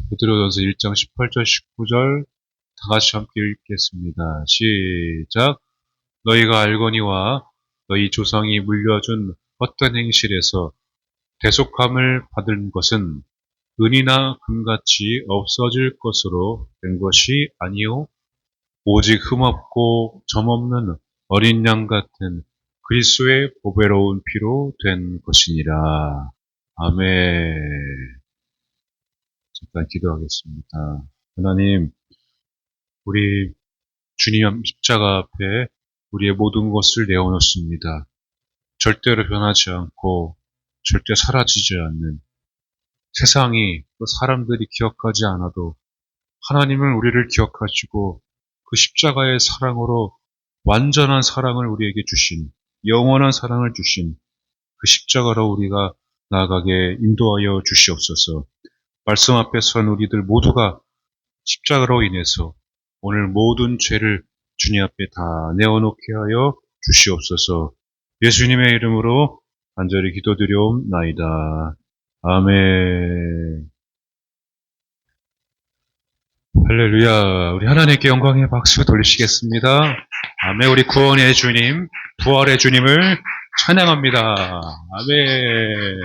베드로전서 1장 18절 19절 다 같이 함께 읽겠습니다. 시작. 너희가 알거니와 너희 조상이 물려준 헛된 행실에서 대속함을 받은 것은 은이나 금같이 없어질 것으로 된 것이 아니요 오직 흠없고 점없는 어린 양 같은 그리스도의 보배로운 피로 된 것이니라. 아멘. 잠깐 기도하겠습니다. 하나님, 우리 주님 십자가 앞에 우리의 모든 것을 내어놓습니다. 절대로 변하지 않고 절대 사라지지 않는 세상이 또 사람들이 기억하지 않아도 하나님은 우리를 기억하시고 그 십자가의 사랑으로 완전한 사랑을 우리에게 주신 영원한 사랑을 주신 그 십자가로 우리가 나아가게 인도하여 주시옵소서. 말씀 앞에 선 우리들 모두가 십자가로 인해서 오늘 모든 죄를 주님 앞에 다 내어놓게 하여 주시옵소서. 예수님의 이름으로 간절히 기도드려옵나이다. 아멘. 할렐루야. 우리 하나님께 영광의 박수 돌리시겠습니다. 아멘. 우리 구원의 주님, 부활의 주님을 찬양합니다. 아멘.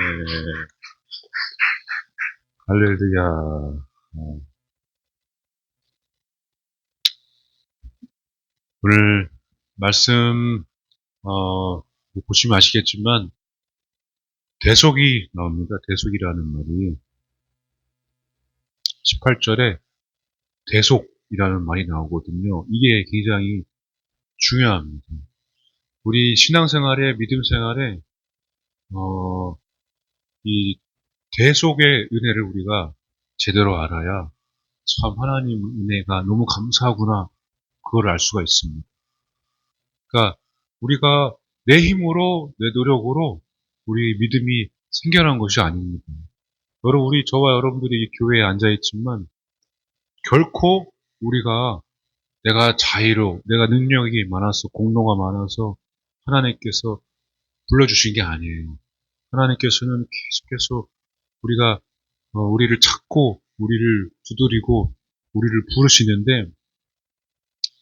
할렐루야. 오늘 말씀 보시면 아시겠지만 대속이 나옵니다. 대속이라는 말이 18절에 대속이라는 말이 나오거든요. 이게 굉장히 중요합니다. 우리 신앙생활에 믿음 생활에 이 대속의 은혜를 우리가 제대로 알아야 참 하나님 은혜가 너무 감사하구나 그걸 알 수가 있습니다. 그러니까 우리가 내 힘으로 내 노력으로 우리 믿음이 생겨난 것이 아닙니다. 여러분 저와 여러분들이 이 교회에 앉아 있지만 결코 우리가 내가 자의로 내가 능력이 많아서 공로가 많아서 하나님께서 불러주신 게 아니에요. 하나님께서는 계속해서 우리가 우리를 찾고 우리를 두드리고 우리를 부르시는데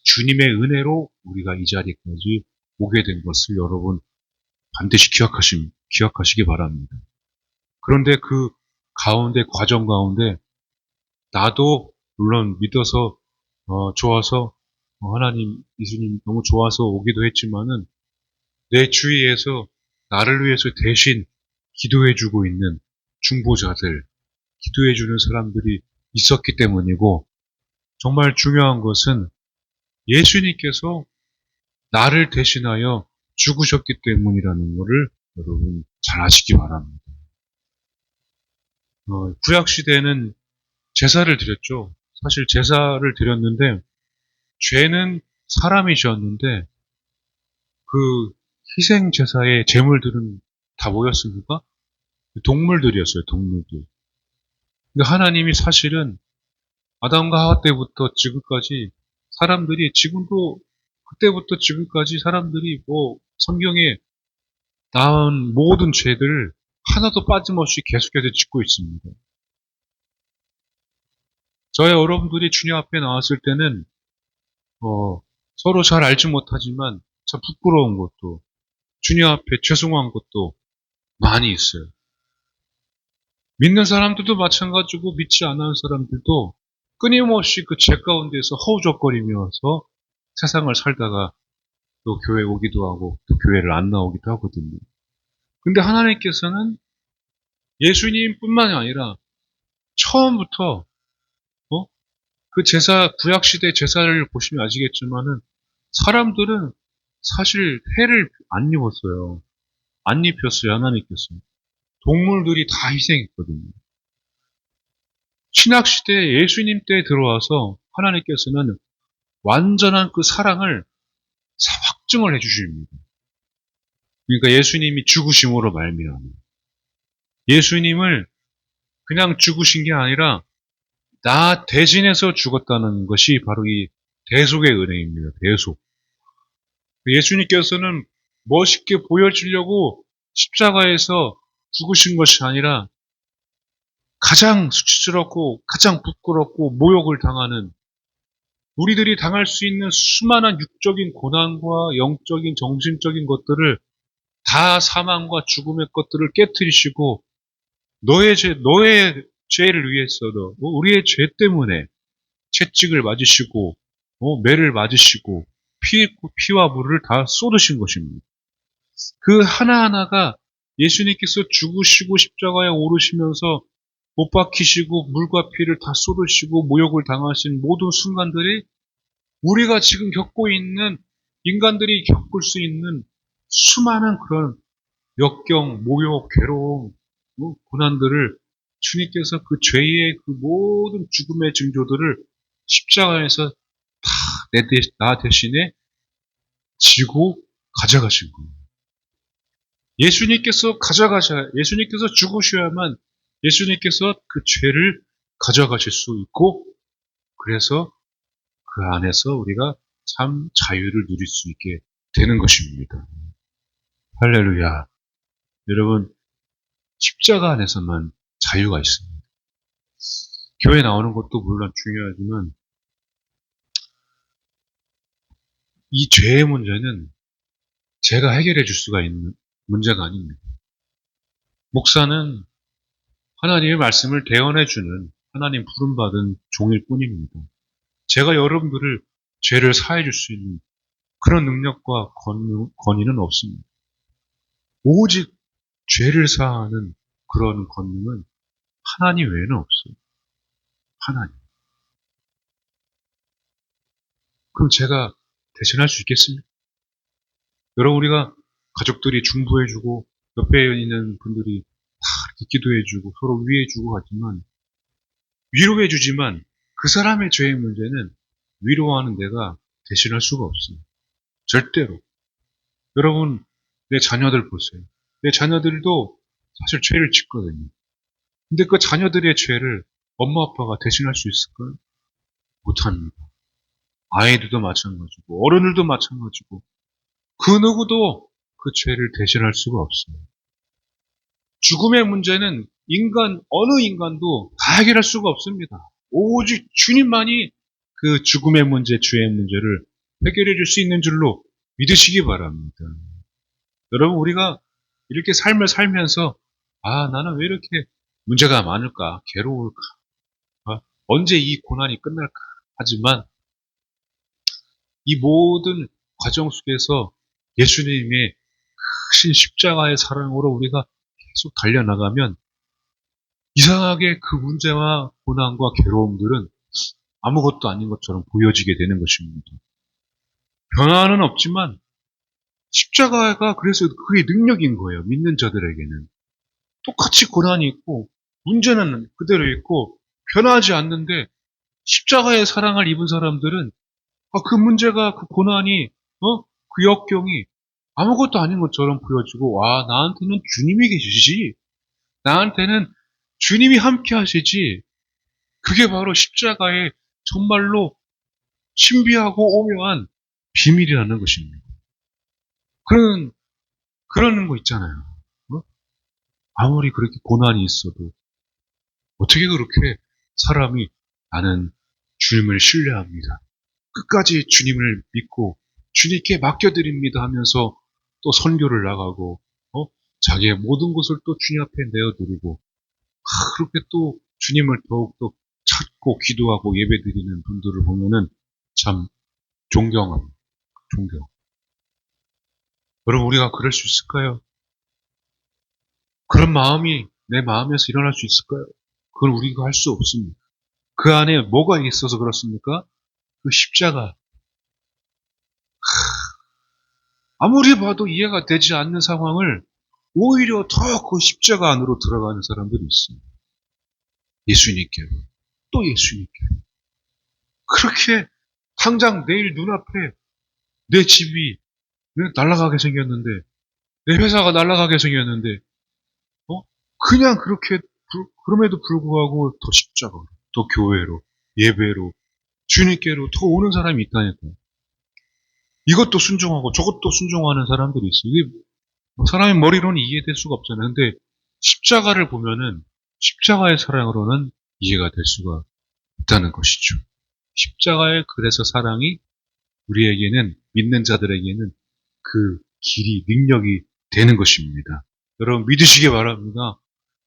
주님의 은혜로 우리가 이 자리까지 오게 된 것을 여러분 반드시 기억하시기 바랍니다. 그런데 그 가운데 과정 가운데 나도 물론 믿어서 좋아서 하나님 예수님 너무 좋아서 오기도 했지만은 내 주위에서 나를 위해서 대신 기도해주고 있는 중보자들, 기도해주는 사람들이 있었기 때문이고 정말 중요한 것은 예수님께서 나를 대신하여 죽으셨기 때문이라는 것을 여러분 잘 아시기 바랍니다. 구약시대에는 제사를 드렸죠. 사실 제사를 드렸는데 죄는 사람이 지었는데 그 희생 제사의 제물들은 다 뭐였습니까? 동물들이었어요. 동물들. 그러니까 하나님이 사실은 아담과 하와 때부터 지금까지 사람들이 지금도 그때부터 지금까지 사람들이 성경에 나온 모든 죄들 하나도 빠짐없이 계속해서 짓고 있습니다. 저희 여러분들이 주님 앞에 나왔을 때는 서로 잘 알지 못하지만 참 부끄러운 것도 주님 앞에 죄송한 것도 많이 있어요. 믿는 사람들도 마찬가지고 믿지 않는 사람들도 끊임없이 그 죄 가운데서 허우적거리면서 세상을 살다가 또 교회 오기도 하고 또 교회를 안 나오기도 하거든요. 근데 하나님께서는 예수님뿐만이 아니라 처음부터 그 제사 구약시대 제사를 보시면 아시겠지만은 사람들은 사실 해를 안 입었어요. 안 입혔어요. 하나님께서. 동물들이 다 희생했거든요. 신약시대에 예수님 때 들어와서 하나님께서는 완전한 그 사랑을 확증을 해주십니다. 그러니까 예수님이 죽으심으로 말미암아 예수님을 그냥 죽으신 게 아니라 나 대신해서 죽었다는 것이 바로 이 대속의 은혜입니다. 대속. 예수님께서는 멋있게 보여주려고 십자가에서 죽으신 것이 아니라 가장 수치스럽고 가장 부끄럽고 모욕을 당하는 우리들이 당할 수 있는 수많은 육적인 고난과 영적인 정신적인 것들을 다 사망과 죽음의 것들을 깨뜨리시고 너의 죄를 위해서도 우리의 죄 때문에 채찍을 맞으시고 매를 맞으시고 피와 물을 다 쏟으신 것입니다. 그 하나하나가 예수님께서 죽으시고 십자가에 오르시면서 못 박히시고 물과 피를 다 쏟으시고 모욕을 당하신 모든 순간들이 우리가 지금 겪고 있는 인간들이 겪을 수 있는 수많은 그런 역경, 모욕, 괴로움, 고난들을 주님께서 그 죄의 그 모든 죽음의 징조들을 십자가에서 다 나 대신에 지고 가져가신 거예요. 예수님께서 죽으셔야만 예수님께서 그 죄를 가져가실 수 있고, 그래서 그 안에서 우리가 참 자유를 누릴 수 있게 되는 것입니다. 할렐루야. 여러분, 십자가 안에서만 자유가 있습니다. 교회 나오는 것도 물론 중요하지만, 이 죄의 문제는 제가 해결해 줄 수가 있는 문제가 아닙니다. 목사는 하나님의 말씀을 대언해주는 하나님 부름받은 종일 뿐입니다. 제가 여러분들을 죄를 사해 줄 수 있는 그런 능력과 권위는 없습니다. 오직 죄를 사하는 그런 권능은 하나님 외에는 없어요. 하나님. 그럼 제가 대신할 수 있겠습니까? 여러분, 우리가 가족들이 중보해주고 옆에 있는 분들이 다 이렇게 기도해주고 서로 위해주고 하지만 위로해주지만 그 사람의 죄의 문제는 위로하는 내가 대신할 수가 없어요. 절대로. 여러분, 내 자녀들 보세요. 내 자녀들도 사실 죄를 짓거든요. 근데 그 자녀들의 죄를 엄마 아빠가 대신할 수 있을까요? 못합니다. 아이들도 마찬가지고 어른들도 마찬가지고 그 누구도 그 죄를 대신할 수가 없어요. 죽음의 문제는 어느 인간도 다 해결할 수가 없습니다. 오직 주님만이 그 죽음의 문제, 죄의 문제를 해결해 줄 수 있는 줄로 믿으시기 바랍니다. 여러분, 우리가 이렇게 삶을 살면서 나는 왜 이렇게 문제가 많을까? 괴로울까? 언제 이 고난이 끝날까? 하지만 이 모든 과정 속에서 예수님의 크신 십자가의 사랑으로 우리가 계속 달려나가면 이상하게 그 문제와 고난과 괴로움들은 아무것도 아닌 것처럼 보여지게 되는 것입니다. 변화는 없지만 십자가가 그래서 그게 능력인 거예요. 믿는 자들에게는. 똑같이 고난이 있고 문제는 그대로 있고 변하지 않는데 십자가의 사랑을 입은 사람들은 그 문제가 그 고난이 그 역경이 아무것도 아닌 것처럼 보여지고 나한테는 주님이 계시지 나한테는 주님이 함께 하시지 그게 바로 십자가의 정말로 신비하고 오묘한 비밀이라는 것입니다. 그런 거 있잖아요. 아무리 그렇게 고난이 있어도 어떻게 그렇게 사람이 나는 주님을 신뢰합니다. 끝까지 주님을 믿고 주님께 맡겨드립니다 하면서 또 선교를 나가고 자기의 모든 것을 또 주님 앞에 내어드리고 그렇게 또 주님을 더욱더 찾고 기도하고 예배드리는 분들을 보면은 참 존경. 여러분, 우리가 그럴 수 있을까요? 그런 마음이 내 마음에서 일어날 수 있을까요? 그건 우리가 할 수 없습니다. 그 안에 뭐가 있어서 그렇습니까? 그 십자가. 아무리 봐도 이해가 되지 않는 상황을 오히려 더 그 십자가 안으로 들어가는 사람들이 있습니다. 예수님께로. 또 예수님께로. 그렇게 당장 내일 눈앞에 내 집이 날아가게 생겼는데, 내 회사가 날아가게 생겼는데, 그냥 그렇게, 그럼에도 불구하고 더 십자가로, 더 교회로, 예배로, 주님께로 더 오는 사람이 있다니까요. 이것도 순종하고 저것도 순종하는 사람들이 있어요. 이게 사람의 머리로는 이해될 수가 없잖아요. 근데 십자가를 보면은 십자가의 사랑으로는 이해가 될 수가 있다는 것이죠. 십자가의 그래서 사랑이 우리에게는, 믿는 자들에게는 그 길이, 능력이 되는 것입니다. 여러분 믿으시기 바랍니다.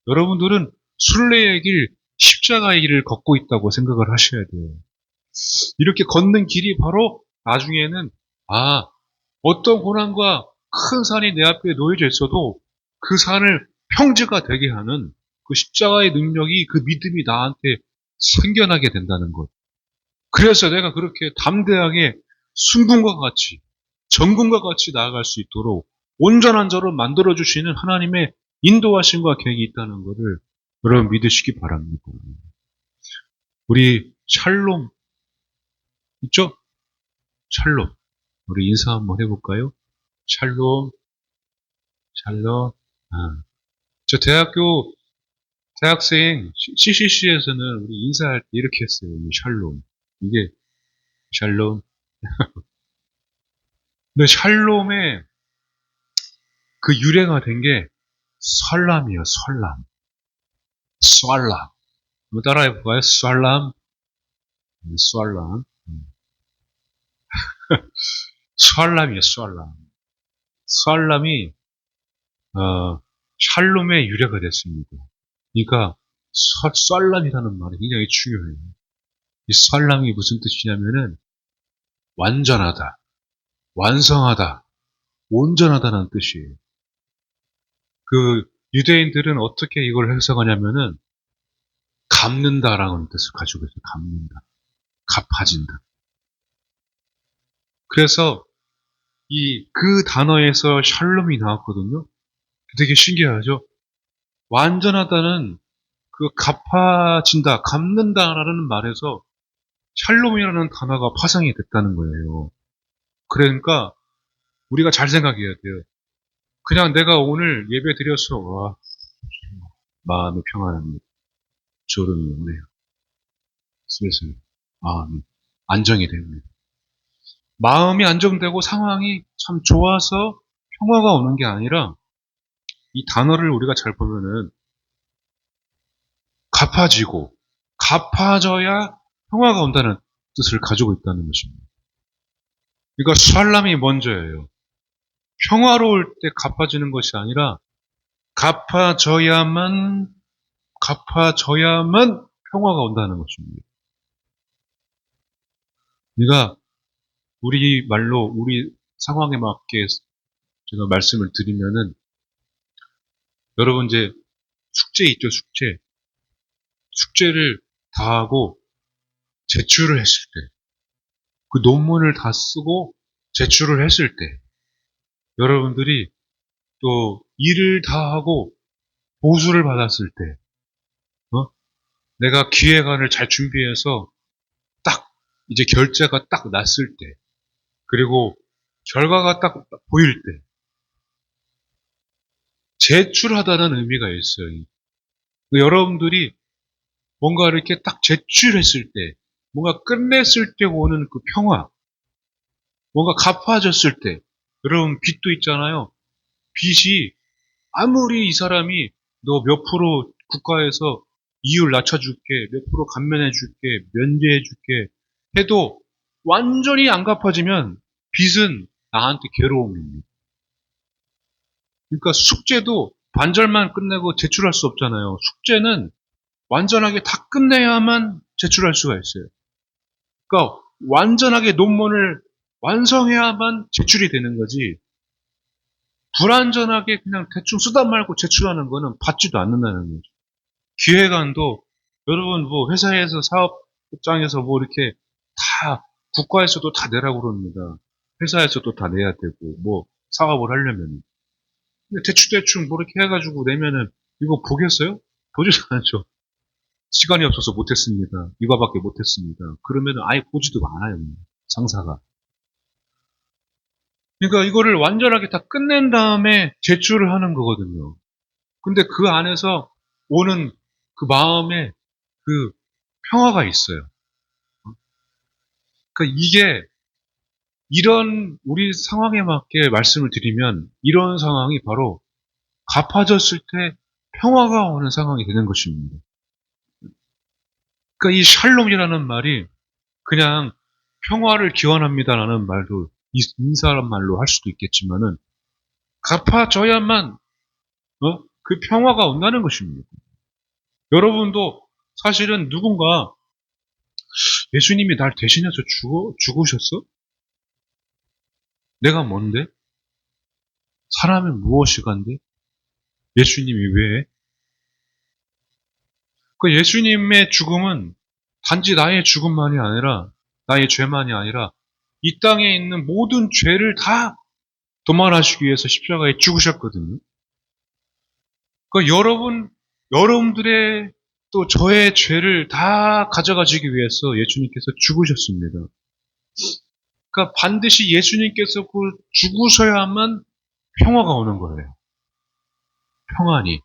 여러분들은 순례의 길, 십자가의 길을 걷고 있다고 생각을 하셔야 돼요. 이렇게 걷는 길이 바로 나중에는 어떤 고난과 큰 산이 내 앞에 놓여져 있어도 그 산을 평지가 되게 하는 그 십자가의 능력이, 그 믿음이 나한테 생겨나게 된다는 것. 그래서 내가 그렇게 담대하게 순금과 같이, 정금과 같이 나아갈 수 있도록 온전한 자로 만들어주시는 하나님의 인도하심과 계획이 있다는 것을 여러분 믿으시기 바랍니다. 우리 샬롬 있죠? 샬롬. 우리 인사 한번 해볼까요? 샬롬, 샬롬. 저 대학생 CCC에서는 우리 인사할 때 이렇게 했어요. 샬롬. 이게 샬롬. 근데 샬롬의 그 유래가 된 게 설람이에요. 설람. 쏠람. 한번 따라해볼까요? 쏠람. 쏠람. 쏠람이에요. 쏠람. 쏠람이 샬롬의 유래가 됐습니다. 그러니까 쏠람이라는 말이 굉장히 중요해요. 이 쏠람이 무슨 뜻이냐면은 완전하다, 완성하다, 온전하다는 뜻이에요. 그 유대인들은 어떻게 이걸 해석하냐면은 갚는다라는 뜻을 가지고 있어요. 갚는다, 갚아진다. 그래서 그 단어에서 샬롬이 나왔거든요. 되게 신기하죠? 완전하다는 그 갚아진다, 갚는다라는 말에서 샬롬이라는 단어가 파생이 됐다는 거예요. 그러니까 우리가 잘 생각해야 돼요. 그냥 내가 오늘 예배 드려서 마음이 평안합니다. 졸음이 오네요. 슬슬 마음이 안정이 됩니다. 마음이 안정되고 상황이 참 좋아서 평화가 오는 게 아니라 이 단어를 우리가 잘 보면은 갚아지고 갚아져야 평화가 온다는 뜻을 가지고 있다는 것입니다. 그러니까 샬람이 먼저예요. 평화로울 때 갚아지는 것이 아니라 갚아져야만 평화가 온다는 것입니다. 그러니까 우리 말로 우리 상황에 맞게 제가 말씀을 드리면은 여러분 이제 숙제 있죠, 숙제. 숙제를 다 하고 제출을 했을 때, 그 논문을 다 쓰고 제출을 했을 때, 여러분들이 또 일을 다 하고 보수를 받았을 때, 내가 기획안을 잘 준비해서 딱 이제 결제가 딱 났을 때, 그리고 결과가 딱 보일 때, 제출하다는 의미가 있어요. 여러분들이 뭔가 이렇게 딱 제출했을 때, 뭔가 끝냈을 때 오는 그 평화, 뭔가 갚아졌을 때, 여러분 빚도 있잖아요. 빚이 아무리 이 사람이 너 몇 프로 국가에서 이율 낮춰줄게, 몇 프로 감면해줄게, 면제해줄게 해도 완전히 안 갚아지면 빚은 나한테 괴로움입니다. 그러니까 숙제도 반절만 끝내고 제출할 수 없잖아요. 숙제는 완전하게 다 끝내야만 제출할 수가 있어요. 그러니까 완전하게 논문을 완성해야만 제출이 되는 거지, 불완전하게 그냥 대충 쓰다 말고 제출하는 거는 받지도 않는다는 거죠. 기획안도 여러분 뭐 회사에서 사업장에서 뭐 이렇게 다 국가에서도 다 내라고 그럽니다. 회사에서도 다 내야 되고 뭐 사업을 하려면. 근데 대충 뭐 이렇게 해가지고 내면은 이거 보겠어요? 보지도 않죠. 시간이 없어서 못했습니다. 이거밖에 못했습니다. 그러면은 아예 보지도 않아요. 상사가. 그러니까 이거를 완전하게 다 끝낸 다음에 제출을 하는 거거든요. 근데 그 안에서 오는 그 마음에 그 평화가 있어요. 그러니까 이게 이런 우리 상황에 맞게 말씀을 드리면 이런 상황이 바로 갚아졌을 때 평화가 오는 상황이 되는 것입니다. 그러니까 이 샬롬이라는 말이 그냥 평화를 기원합니다라는 말도 인사란 말로 할 수도 있겠지만은 갚아줘야만 그 평화가 온다는 것입니다. 여러분도 사실은 누군가 예수님이 날 대신해서 죽으셨어? 내가 뭔데? 사람이 무엇이 간데? 예수님이 왜? 그 예수님의 죽음은 단지 나의 죽음만이 아니라 나의 죄만이 아니라 이 땅에 있는 모든 죄를 다 도말하시기 위해서 십자가에 죽으셨거든요. 그 여러분들의 또 저의 죄를 다 가져가시기 위해서 예수님께서 죽으셨습니다. 그러니까 반드시 예수님께서 그 죽으셔야만 평화가 오는 거예요. 평안이.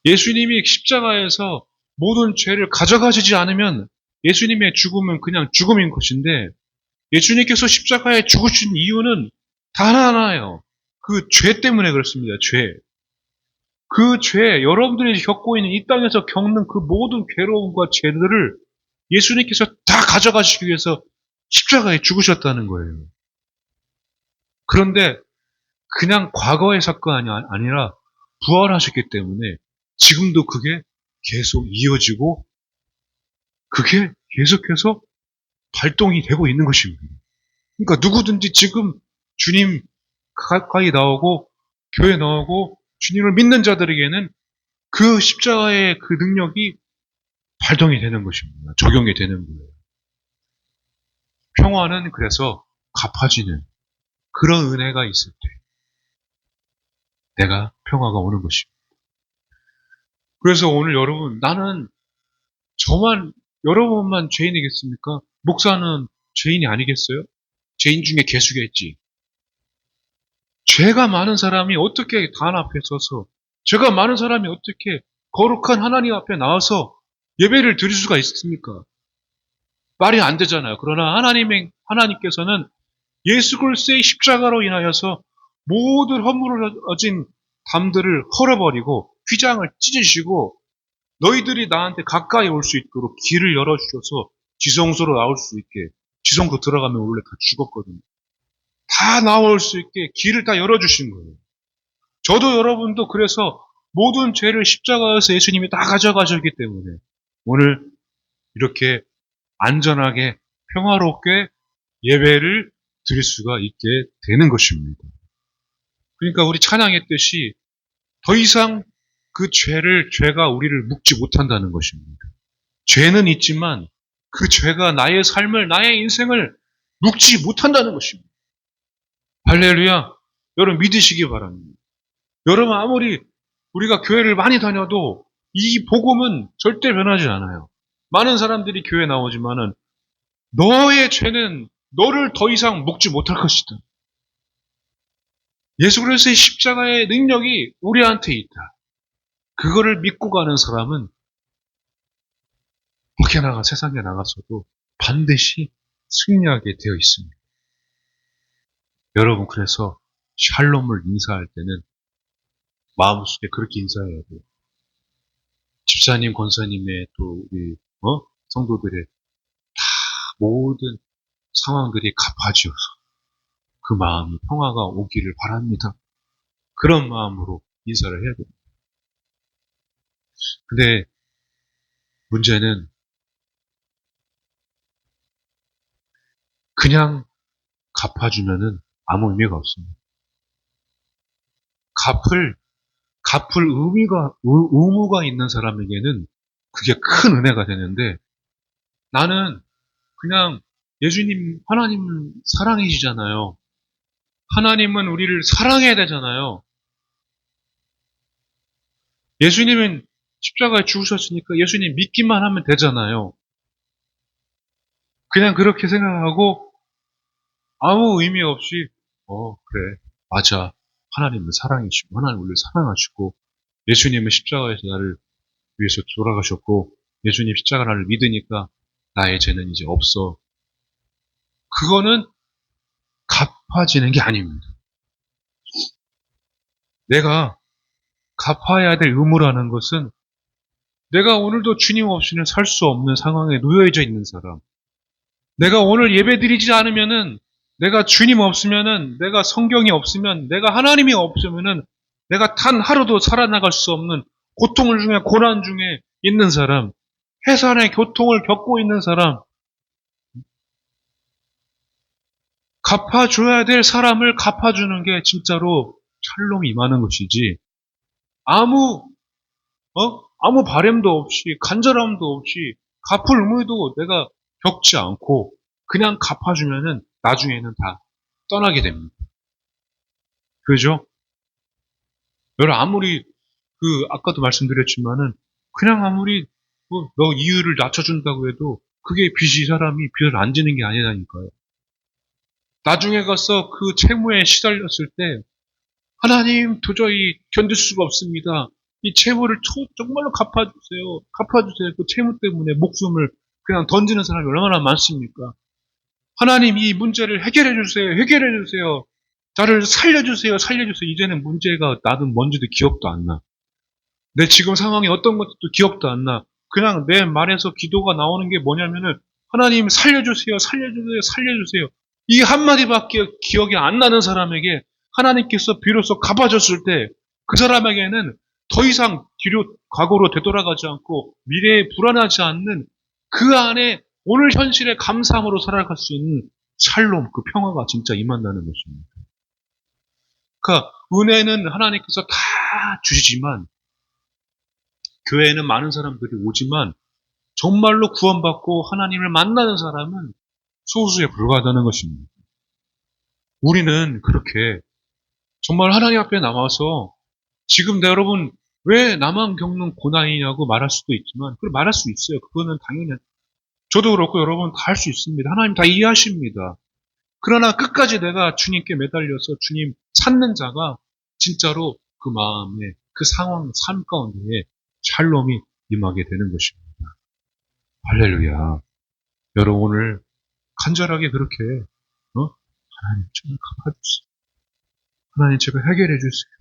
예수님이 십자가에서 모든 죄를 가져가시지 않으면 예수님의 죽음은 그냥 죽음인 것인데 예수님께서 십자가에 죽으신 이유는 단 하나예요. 그 죄 때문에 그렇습니다. 죄. 그 죄, 여러분들이 겪고 있는 이 땅에서 겪는 그 모든 괴로움과 죄들을 예수님께서 다 가져가시기 위해서 십자가에 죽으셨다는 거예요. 그런데 그냥 과거의 사건이 아니라 부활하셨기 때문에 지금도 그게 계속 이어지고 그게 계속해서 발동이 되고 있는 것입니다. 그러니까 누구든지 지금 주님 가까이 나오고 교회 나오고 주님을 믿는 자들에게는 그 십자가의 그 능력이 발동이 되는 것입니다. 적용이 되는 거예요. 평화는 그래서 갚아지는 그런 은혜가 있을 때 내가 평화가 오는 것입니다. 그래서 오늘 여러분 나는 여러분만 죄인이겠습니까? 목사는 죄인이 아니겠어요? 죄인 중에 개수겠지. 죄가 많은 사람이 어떻게 단 앞에 서서 죄가 많은 사람이 어떻게 거룩한 하나님 앞에 나와서 예배를 드릴 수가 있습니까? 말이 안 되잖아요. 그러나 하나님께서는 예수 그리스도의 십자가로 인하여서 모든 허물어진 담들을 헐어버리고 휘장을 찢으시고 너희들이 나한테 가까이 올 수 있도록 길을 열어주셔서 지성소로 나올 수 있게 지성소 들어가면 원래 다 죽었거든요. 다 나올 수 있게 길을 다 열어주신 거예요. 저도 여러분도 그래서 모든 죄를 십자가에서 예수님이 다 가져가셨기 때문에 오늘 이렇게 안전하게 평화롭게 예배를 드릴 수가 있게 되는 것입니다. 그러니까 우리 찬양했듯이 더 이상 그 죄가 우리를 묶지 못한다는 것입니다. 죄는 있지만 그 죄가 나의 삶을, 나의 인생을 묶지 못한다는 것입니다. 할렐루야. 여러분 믿으시기 바랍니다. 여러분 아무리 우리가 교회를 많이 다녀도 이 복음은 절대 변하지 않아요. 많은 사람들이 교회 나오지만은 너의 죄는 너를 더 이상 묶지 못할 것이다. 예수 그리스도의 십자가의 능력이 우리한테 있다. 그거를 믿고 가는 사람은 밖에 세상에 나가서도 반드시 승리하게 되어 있습니다. 여러분 그래서 샬롬을 인사할 때는 마음속에 그렇게 인사해야 돼요. 집사님, 권사님의 또 우리 성도들의 다 모든 상황들이 갚아지어서 그 마음이 평화가 오기를 바랍니다. 그런 마음으로 인사를 해야 됩니다. 근데 문제는 그냥 갚아주면은 아무 의미가 없습니다. 갚을 의무가 있는 사람에게는 그게 큰 은혜가 되는데 나는 그냥 하나님은 사랑이시잖아요. 하나님은 우리를 사랑해야 되잖아요. 예수님은 십자가에 죽으셨으니까 예수님 믿기만 하면 되잖아요. 그냥 그렇게 생각하고 아무 의미 없이 그래 맞아 하나님은 사랑이시고 하나님 우리를 사랑하시고 예수님은 십자가에서 나를 위해서 돌아가셨고 예수님 십자가 나를 믿으니까 나의 죄는 이제 없어. 그거는 갚아지는 게 아닙니다. 내가 갚아야 될 의무라는 것은 내가 오늘도 주님 없이는 살 수 없는 상황에 놓여져 있는 사람. 내가 오늘 예배 드리지 않으면은, 내가 주님 없으면은, 내가 성경이 없으면, 내가 하나님이 없으면은, 내가 단 하루도 살아나갈 수 없는 고통 중에, 고난 중에 있는 사람, 해산의 고통을 겪고 있는 사람, 갚아줘야 될 사람을 갚아주는 게 진짜로 샬롬이 임하는 것이지, 아무, 아무 바램도 없이, 간절함도 없이, 갚을 의무도 내가 겪지 않고, 그냥 갚아주면은 나중에는 다 떠나게 됩니다. 그죠? 여러분, 아무리, 아까도 말씀드렸지만은, 그냥 아무리, 너 이유를 낮춰준다고 해도, 그게 빚이 사람이 빚을 안 지는 게 아니라니까요. 나중에 가서 그 채무에 시달렸을 때, 하나님 도저히 견딜 수가 없습니다. 이 채무를 정말로 갚아주세요. 갚아주세요. 그 채무 때문에 목숨을 그냥 던지는 사람이 얼마나 많습니까? 하나님 이 문제를 해결해 주세요. 해결해 주세요. 나를 살려주세요. 살려주세요. 이제는 문제가 나든 뭔지도 기억도 안 나. 내 지금 상황이 어떤 것도 기억도 안 나. 그냥 내 말에서 기도가 나오는 게 뭐냐면은 하나님 살려주세요. 살려주세요. 살려주세요. 이 한마디밖에 기억이 안 나는 사람에게 하나님께서 비로소 갚아줬을 때 그 사람에게는 더 이상 뒤로 과거로 되돌아가지 않고 미래에 불안하지 않는 그 안에 오늘 현실의 감사함으로 살아갈 수 있는 샬롬, 그 평화가 진짜 임한다는 것입니다. 그러니까 은혜는 하나님께서 다 주시지만 교회에는 많은 사람들이 오지만 정말로 구원받고 하나님을 만나는 사람은 소수에 불과하다는 것입니다. 우리는 그렇게 정말 하나님 앞에 나와서 지금 여러분 왜 나만 겪는 고난이냐고 말할 수도 있지만 그걸 말할 수 있어요. 그거는 당연히 저도 그렇고 여러분 다 할 수 있습니다. 하나님 다 이해하십니다. 그러나 끝까지 내가 주님께 매달려서 주님 찾는 자가 진짜로 그 마음에 그 상황, 삶 가운데에 샬롬이 임하게 되는 것입니다. 할렐루야. 여러분 오늘 간절하게 그렇게 하나님 제발 갚아주세요. 하나님 제발 해결해 주세요.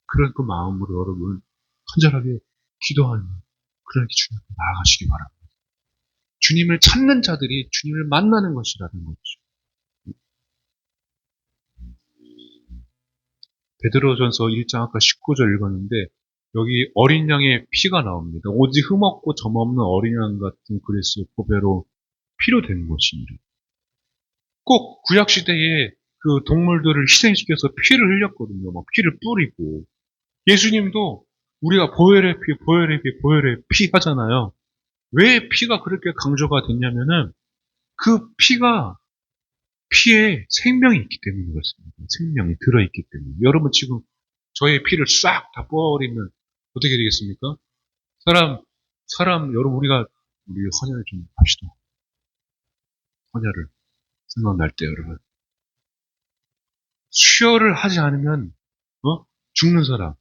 그런 그 마음으로 여러분 간절하게 기도하는 그렇게 주님 앞에 나아가시기 바랍니다. 주님을 찾는 자들이 주님을 만나는 것이라는 거죠. 베드로전서 1장 아까 19절 읽었는데 여기 어린 양의 피가 나옵니다. 오직 흠없고 점없는 어린 양 같은 그리스도 보배로 피로 된 것입니다. 꼭 구약 시대에 그 동물들을 희생시켜서 피를 흘렸거든요. 막 피를 뿌리고 예수님도 우리가 보혈의 피, 보혈의 피, 보혈의 피 하잖아요. 왜 피가 그렇게 강조가 됐냐면은 그 피에 생명이 있기 때문에 그렇습니다. 생명이 들어있기 때문에. 여러분 지금 저의 피를 싹 다 뽑아버리면 어떻게 되겠습니까? 여러분 우리 헌혈을 좀 합시다. 헌혈을 생각날 때 여러분. 수혈을 하지 않으면 죽는 사람.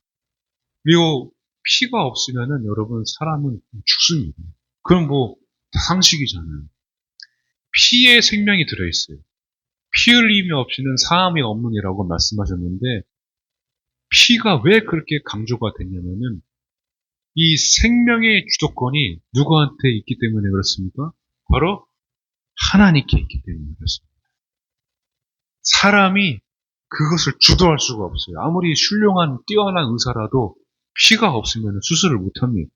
그리고 피가 없으면은 여러분 사람은 죽습니다. 그럼 뭐 상식이잖아요. 피에 생명이 들어있어요. 피 흘림이 없이는 사함이 없느니라고 말씀하셨는데 피가 왜 그렇게 강조가 됐냐면은 이 생명의 주도권이 누구한테 있기 때문에 그렇습니까? 바로 하나님께 있기 때문에 그렇습니다. 사람이 그것을 주도할 수가 없어요. 아무리 훌륭한 뛰어난 의사라도 피가 없으면 수술을 못합니다.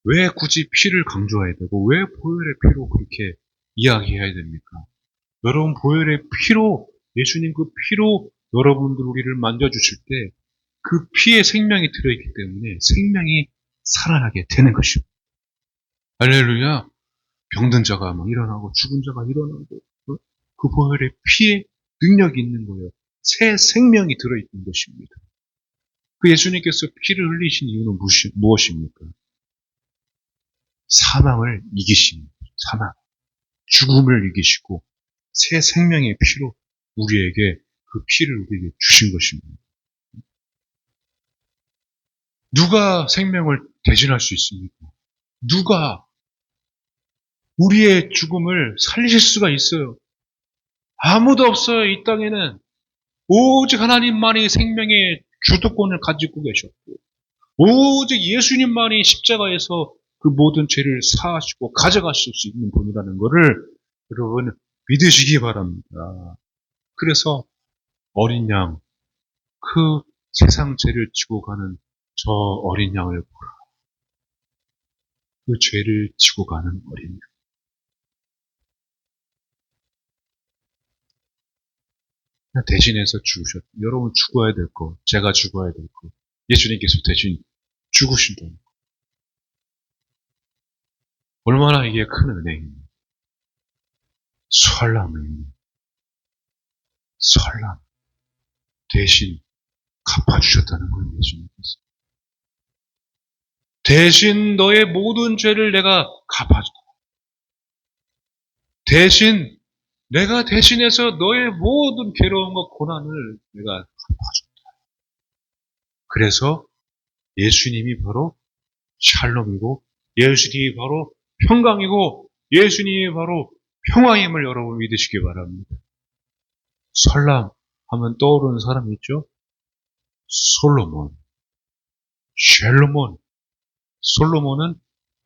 왜 굳이 피를 강조해야 되고 왜 보혈의 피로 그렇게 이야기해야 됩니까? 여러분 보혈의 피로 예수님 그 피로 여러분들 우리를 만져주실 때 그 피에 생명이 들어있기 때문에 생명이 살아나게 되는 것입니다. 할렐루야. 병든 자가 막 일어나고 죽은 자가 일어나고 그 보혈의 피에 능력이 있는 거예요. 새 생명이 들어있는 것입니다. 그 예수님께서 피를 흘리신 이유는 무엇입니까? 사망을 이기신 사망, 죽음을 이기시고 새 생명의 피로 우리에게 그 피를 우리에게 주신 것입니다. 누가 생명을 대신할 수 있습니까? 누가 우리의 죽음을 살리실 수가 있어요? 아무도 없어요. 이 땅에는 오직 하나님만이 생명의 주도권을 가지고 계셨고 오직 예수님만이 십자가에서 그 모든 죄를 사하시고 가져가실 수 있는 분이라는 것을 여러분 믿으시기 바랍니다. 그래서 어린 양, 그 세상 죄를 지고 가는 저 어린 양을 보라. 그 죄를 지고 가는 어린 양. 대신해서 죽으셨. 여러분 죽어야 될 거, 제가 죽어야 될 거, 예수님께서 대신 죽으신다는 거. 얼마나 이게 큰 은혜입니다. 설람을 설람 대신 갚아주셨다는 거예요. 예수님께서. 대신 너의 모든 죄를 내가 갚아준다. 대신 내가 대신해서 너의 모든 괴로움과 고난을 내가 갚아준다. 그래서 예수님이 바로 샬롬이고 예수님이 바로 평강이고 예수님이 바로 평화임을 여러분 믿으시기 바랍니다. 설람 하면 떠오르는 사람이 있죠? 솔로몬, 샬롬몬. 솔로몬은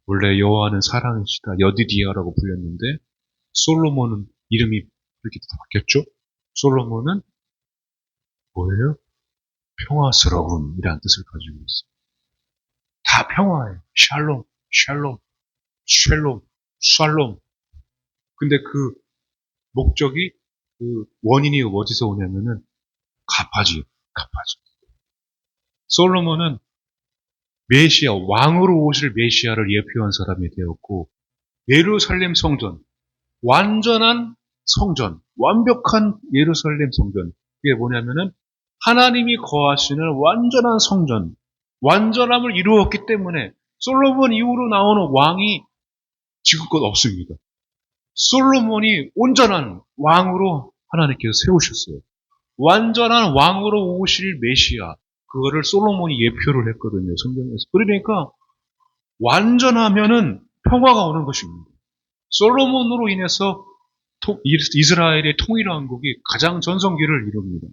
원래 여호와는 사랑이시다 여디디아라고 불렸는데 솔로몬은 이름이 이렇게 바뀌었죠? 솔로몬은 뭐예요? 평화스러움이라는 뜻을 가지고 있어요. 다 평화예요. 샬롬, 샬롬, 샬롬, 샬롬. 근데 그 목적이 그 원인이 어디서 오냐면은 갚아지. 솔로몬은 메시아, 왕으로 오실 메시아를 예표한 사람이 되었고 예루살렘 성전, 완전한 성전, 완벽한 예루살렘 성전. 그게 뭐냐면은 하나님이 거하시는 완전한 성전, 완전함을 이루었기 때문에 솔로몬 이후로 나오는 왕이 지금껏 없습니다. 솔로몬이 온전한 왕으로 하나님께서 세우셨어요. 완전한 왕으로 오실 메시아, 그거를 솔로몬이 예표를 했거든요, 성경에서. 그러니까 완전하면은 평화가 오는 것입니다. 솔로몬으로 인해서 이스라엘의 통일왕국이 가장 전성기를 이룹니다.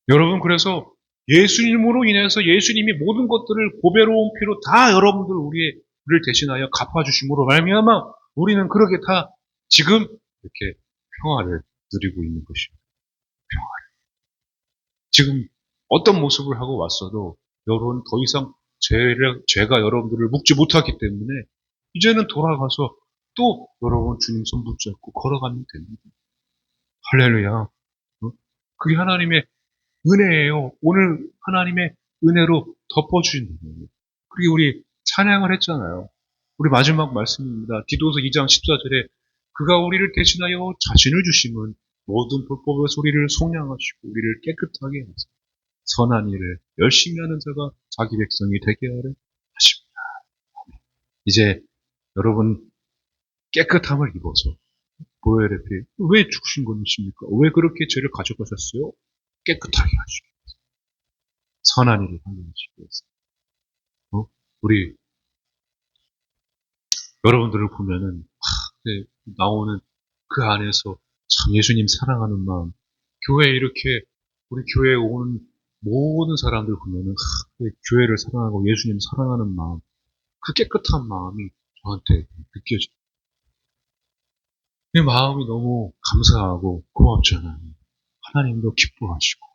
여러분, 그래서 예수님으로 인해서 예수님이 모든 것들을 고배로운 피로 다 여러분들 우리를 대신하여 갚아주심으로 말미암아 우리는 그렇게 다 지금 이렇게 평화를 누리고 있는 것입니다. 평화를. 지금 어떤 모습을 하고 왔어도 여러분 더 이상 죄가 여러분들을 묶지 못하기 때문에 이제는 돌아가서 또 여러분 주님 손 붙잡고 걸어가면 됩니다. 할렐루야. 그게 하나님의 은혜예요. 오늘 하나님의 은혜로 덮어주신 거예요. 그리고 우리 찬양을 했잖아요. 우리 마지막 말씀입니다. 디도서 2장 14절에 그가 우리를 대신하여 자신을 주심은 모든 불법의 소리를 속량하시고 우리를 깨끗하게 하사 선한 일을 열심히 하는 자가 자기 백성이 되게 하려 하십니다. 이제 여러분 깨끗함을 입어서 보혈의 피, 왜 죽으신 것이십니까? 왜 그렇게 죄를 가져가셨어요? 깨끗하게 하시기 위해서. 선한 일을 하게 하시기 위해서. 우리 여러분들을 보면은 나오는 그 안에서 참 예수님 사랑하는 마음, 교회에 이렇게 우리 교회에 오는 모든 사람들 보면은 교회를 사랑하고 예수님 사랑하는 마음, 그 깨끗한 마음이 저한테 느껴져요. 내 마음이 너무 감사하고 고맙잖아요. 하나님도 기뻐하시고.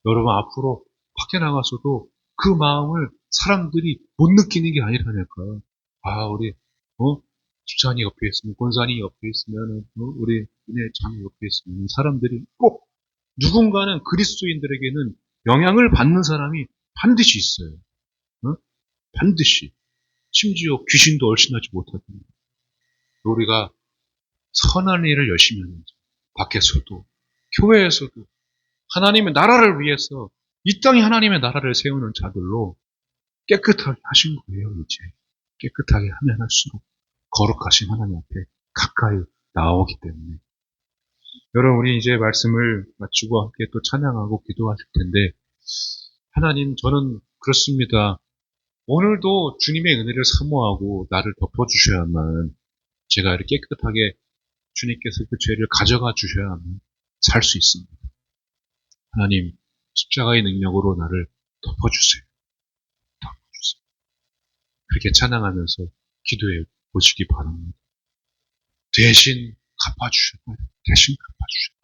여러분 앞으로 밖에 나가서도 그 마음을 사람들이 못 느끼는 게 아니라니까요. 아, 우리, 집사님 옆에 있으면, 권사님 옆에 있으면, 우리 은혜 자매 옆에 있으면 사람들이 꼭 누군가는 그리스도인들에게는 영향을 받는 사람이 반드시 있어요. 반드시. 심지어 귀신도 얼씬하지 못하고. 우리가 선한 일을 열심히 하는 자, 밖에서도, 교회에서도, 하나님의 나라를 위해서 이 땅에 하나님의 나라를 세우는 자들로 깨끗하게 하신 거예요, 이제. 깨끗하게 하면 할수록 거룩하신 하나님 앞에 가까이 나오기 때문에. 여러분, 우리 이제 말씀을 마치고 함께 또 찬양하고 기도하실 텐데, 하나님, 저는 그렇습니다. 오늘도 주님의 은혜를 사모하고 나를 덮어주셔야만 제가 이렇게 깨끗하게 주님께서 그 죄를 가져가 주셔야만 살 수 있습니다. 하나님, 십자가의 능력으로 나를 덮어주세요. 덮어주세요. 그렇게 찬양하면서 기도해 보시기 바랍니다. 대신 갚아주셨다. 대신 갚아주셨다.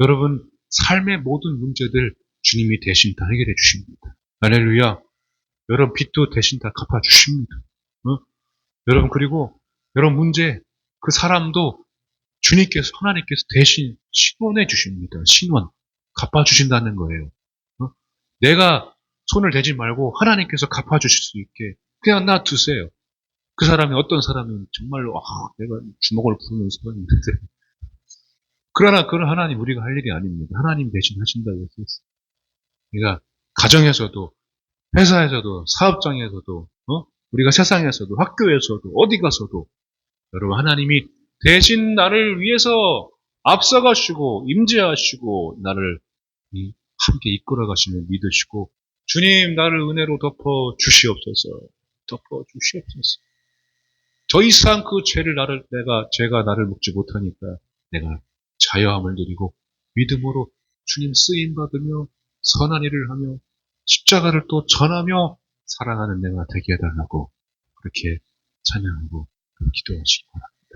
여러분, 삶의 모든 문제들 주님이 대신 다 해결해 주십니다. 할렐루야. 여러분 빚도 대신 다 갚아주십니다. 여러분, 그리고 여러분 문제, 그 사람도 주님께서, 하나님께서 대신 신원해 주십니다. 신원. 갚아주신다는 거예요. 내가 손을 대지 말고 하나님께서 갚아주실 수 있게 그냥 놔두세요. 그 사람이 어떤 사람은 정말로 내가 주먹을 부르는 사람인데 그러나 그런 하나님 우리가 할 일이 아닙니다. 하나님 대신 하신다고 했어요. 그러니까 가정에서도 회사에서도 사업장에서도 우리가 세상에서도 학교에서도 어디 가서도 여러분 하나님이 대신 나를 위해서 앞서가시고 임재하시고 나를 함께 이끌어 가시면 믿으시고 주님 나를 은혜로 덮어 주시옵소서. 덮어 주시옵소서. 더 이상 그 죄를 제가 나를 묵지 못하니까 내가 자유함을 누리고 믿음으로 주님 쓰임 받으며 선한 일을 하며 십자가를 또 전하며 사랑하는 내가 되게 해달라고 그렇게 찬양하고 기도하시기 바랍니다.